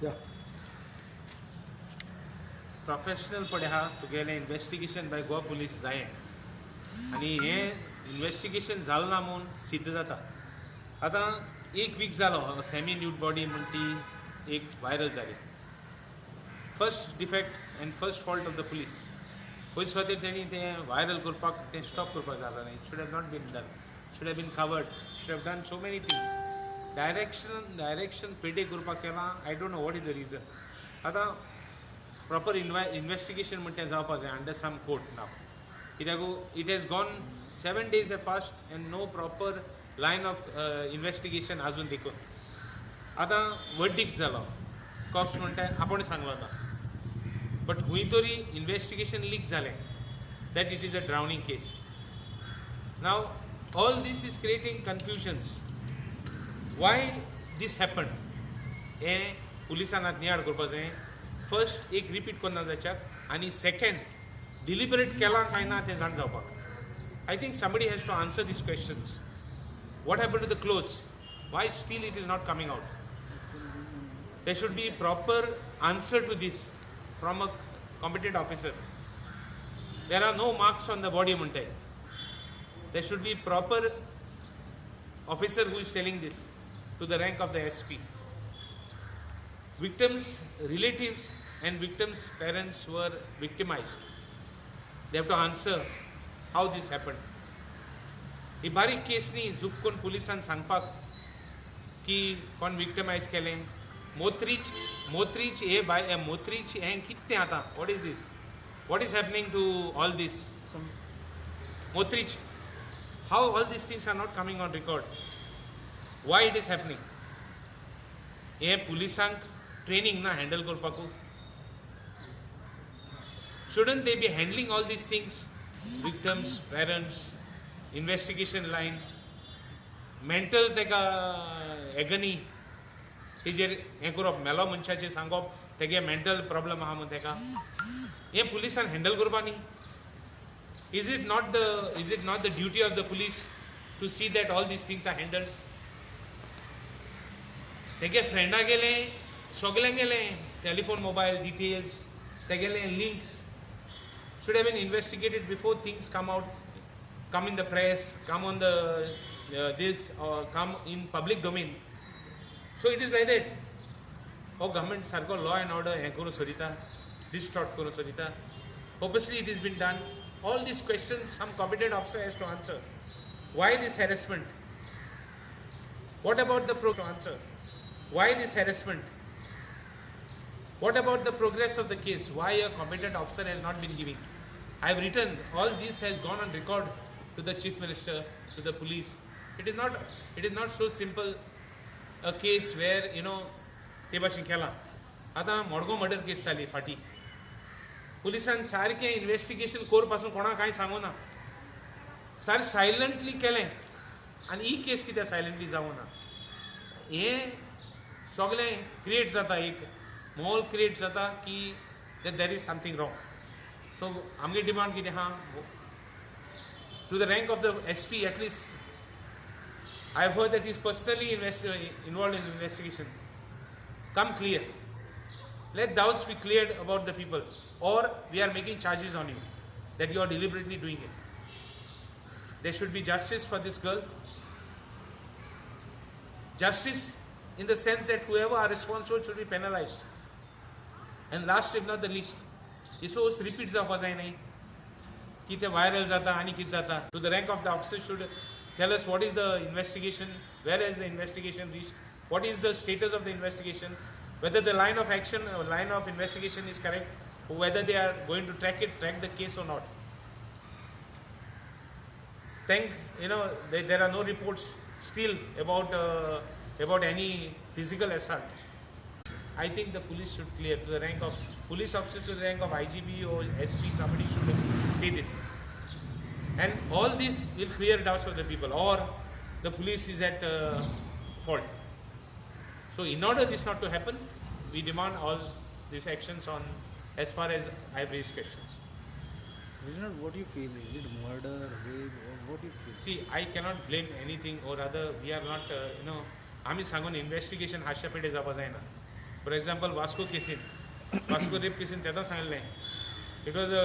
Yeah. Professional पडे हा तुगेलें इन्वेस्टिगेशन बाय गोवा पुलीस जायें आनी हें इन्वेस्टिगेशन जालें ना म्हूण सिद्ध जाता. आतां एक वीक जालो सेमी न्यूड बॉडी म्हण ती एक व्हायरल जाली. First defect and first fault of the police. पयस सुद्दां तेणी तें व्हायरल करपाक तें स्टॉप करपाक जालें ना. It should have not been done. Should have been covered. Should have done so many things. Direction पेडे करपाक केलां. I don't know what is the reason. आतां प्रॉपर इन्वेस्टिगेशन म्हणटा तें जावपा जाय अंडर सम कोर्ट नाव. कित्याक it has gone 7 days have passed and no proper line of investigation अजून देखून. आतां वर्डिक्ट जालो. कॉप्स म्हणटा आपण सांगलो ना. बट हुंय तरी इन्वेस्टिगेशन लीक जालें that it is a drowning case. Now all this is creating confusions. Why this happen हें पुलिसान आतां नियाळ करपा जाय. फर्स्ट एक रिपीट करना जायच्याक आनी सेकंड डिलिबरेट केलां काय ना तें जाण जावपाक. I think somebody has to answer these questions. What happened to the clothes? Why still it is not coming out? There should be proper answer to this from a competent officer. There are no marks on the body muntai. There should be proper officer who is telling this to the rank of the SP. Victims, relatives and victims' parents were victimized. They have to answer how this happened. ही बारीक case न्ही झुकून पुलिसान सांगपाक की कोण विक्टिमायज केलें. मोत्रीच हे मोत्रीच हें कितें आतां. What is this. What is happening to all this. मोत्रीच how all this things are not coming on record. Why it is happening. हे पुलिसांक ट्रेनिंग ना हँडल करपाकू. Shouldn't they be handling all these things? Victims, parents, investigation line, mental तेका agony. तेजेर हें करप मेलो मनशाचेर सांगप तेगे मेंटल प्रॉब्लम आहा म्हूण तेका. हें पुलिसान हँडल करपा न्ही. Is it not the duty of the police to see that all these things are handled? तेगे फ्रेंडा गेलें सगळें गेलें टेलिफोन मोबायल डिटेल्स तेगेलें links. Should have been investigated before things come out, come in the press, come on the come in public domain. So it is like that. Oh, government sarko law and order he koro sorita, distort koro sorita. Purposely it has been done. All these questions some competent officer has to answer. Why this harassment? What about the to answer? Why this harassment? What about the progress of the case? Why a competent officer has not been giving? I have written all this has gone on record to the chief minister, to the police. It is not so simple a case where ते भाशेन केलां. आतां Madgaon murder case जाली फाटी. पुलिसान सारकें investigation core पासून कोणाक कांय सांगूं ना. सार सायलंटली केलें आनी ही केस कित्याक सायलंटली जावं ना. हें सगळें क्रिएट जाता एक माहोल क्रिएट जाता की there is something wrong. So आमगे डिमांड कितें आहा to the rank of the SP at least. I have heard that he is personally involved in the investigation. Come clear. Let doubts be cleared about the people, or we are making charges on you that you are deliberately doing it. There should be justice for this girl. Justice in the sense that whoever are responsible should be penalized. And last if not the least, this was repeats of जाय की ते viral जाता आनी कितें जाता. To the rank of the officer should tell us what is the investigation, where has the investigation reached, what is the status of the investigation, whether the line of action or line of investigation is correct, or whether they are going to track the case or not. There are no reports still about any physical assault. I think the police should clear to the rank of police officers, to the rank of IGP or SP. Somebody should say this, and all this will clear doubts for the people, or the police is at fault. So in order this not to happen, we demand all these actions on as far as I have raised questions. What do you feel? Is it murder, rape, or what do you feel? See, I cannot blame anything, or rather we are not, आमी सांगून investigation हास्या पेटे जावपा जायना. For example Vasco केसीन, Vasco rape केसीन तेदा सांगलें it was a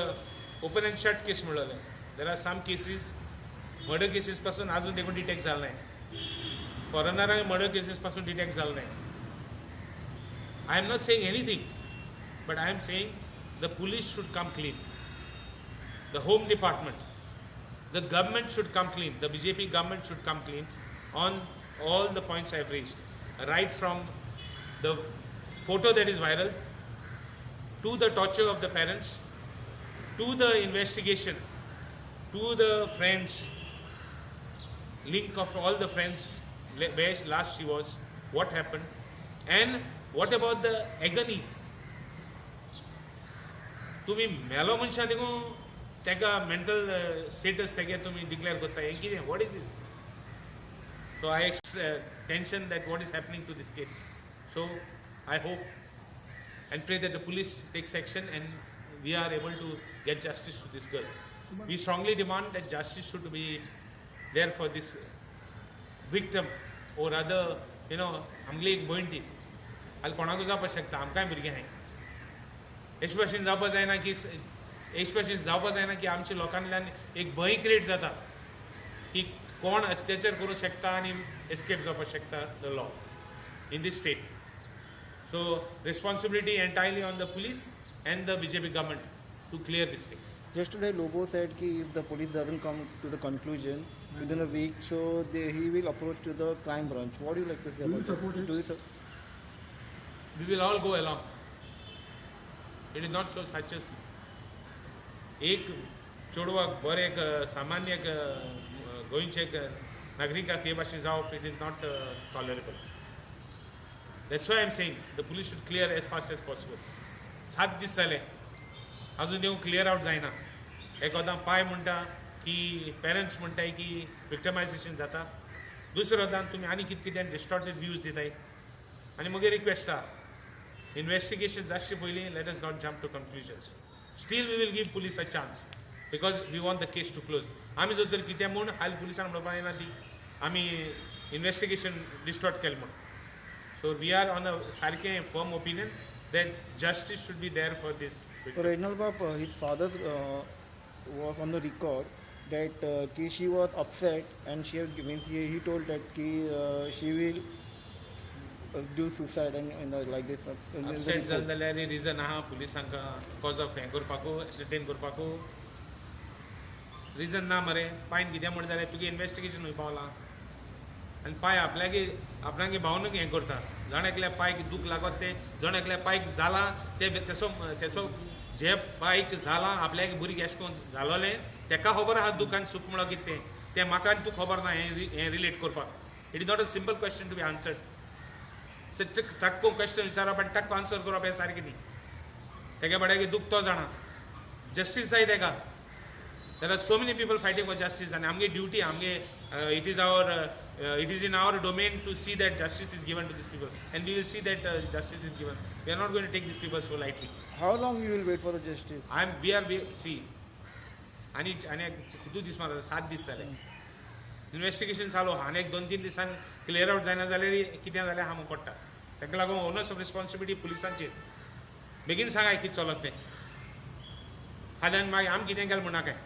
open and shut case म्हणलें. There are some cases murder cases पासून अजून देखून डिटेक्ट जालें नाही. फॉरेनरांक मर्डर केसीस पासून डिटेक्ट जालें नाही. I am not saying anything, but I am saying the police should come clean, the home department, the government should come clean, the BJP government should come clean on all the points I have raised, right from the photo that is viral, to the torture of the parents, to the investigation, to the friends, link of all the friends, where last she was, what happened, and what about the agony? तुम्ही मेलो मनशा देखून तेका mental status तेगे तुम्ही declare करता हें कितें? What is this? So I tension that what is happening to this case. So I hope and pray that the police takes action and we are able to get justice to this girl. We strongly demand that justice should be there for this victim or other आमगली एक भयण ती हाल कोणाकूय जावपाक शकता, आमकांय भुरगें आहाय. अशे भशेन जावपा जायना की आमच्या लोकांतल्यान एक भंय क्रिएट जाता की कोण अत्याचार करूं शकता आनी एस्केप जावपाक शकता the law in this state. So responsibility entirely on the police and the BJP government to clear this thing. Yesterday, Lobo said that if the police doesn't come to the conclusion within a week, so he will approach to the crime branch. What do you like to say about that? Do you support it? We will all go along. It is not so such as एक चेडवाक बरें एक सामान्य गोंयचे नागरिकाक हे भाशेन जावप it is not tolerable. That's why I am saying the police should clear as fast as possible. 7 दीस जाले अजून देव क्लियर आउट जायना. एकोदां पाय म्हणटा की पेरंट्स म्हणटाय की विक्टमायजेशन जाता, दुसरोदां तुमी आनी कितें कितें डिस्टॉर्टेड व्ह्यूज दिताय. आनी म्हगे रिक्वेस्ट आहा इन्वेस्टिगेशन जावचे पयलीं let us not jump to conclusions. Still we will give police a chance because we want the case to close. आमी जर तर कितें म्हूण हाल पुलिसान म्हणपाक येना ती आमी इन्वेस्टिगेशन डिस्टॉर्ट केलें म्हूण. So we are on a सारकें firm opinion that justice should be there for this victim. So Reginald Bab, his father was on the record that she was upset and he told that she will do suicide and like this. Upset जालें जाल्यार region आहा पुलिसांक cause of हें करपाकू एसिटेन करपाकू region ना मरे. पायन कितें म्हण जाल्यार तुगे इन्वेस्टिगेशन खंय पावलां आनी पाय आपणागे भावनूक हें करता. जण एकल्या पायक दूख लागत ते जण एकल्या पायक जाला ते तेसो जे पायक जाला आपल्याक भुरगें अशें करून जालोलें तेका खबर आहा दूख आनी सूख म्हणून कितें तें म्हाका आनी तूं खबर ना हें रिलेट करपाक. It is not a simple question to be answered. टक्को क्वेश्चन विचारप आनी टक्को आन्सर करप हें सारकें न्ही. तेगे बड्यागे दूख तो जाणा. जस्टीस जाय तेका. There are so many people fighting for justice आनी आमगे ड्युटी आमगे it is in our domain to see that justice is given to this people and we will see that justice is given. We are not going to take this people so lightly. How long you will wait for the justice? सी आनी कितू दीस मारता 7 दीस जाले investigation चालू आहा. आनी एक 2-3 दिसान क्लियर आउट जायना जाल्यार कितें जाल्यार हांव पडटा. ताका लागून ओनर्स ऑफ रिस्पॉन्सिबिलिटी पुलिसांचेर. बेगीन सांगाय कितें चलत तें. फाल्यां मागीर आमी कितें केलें म्हणा काय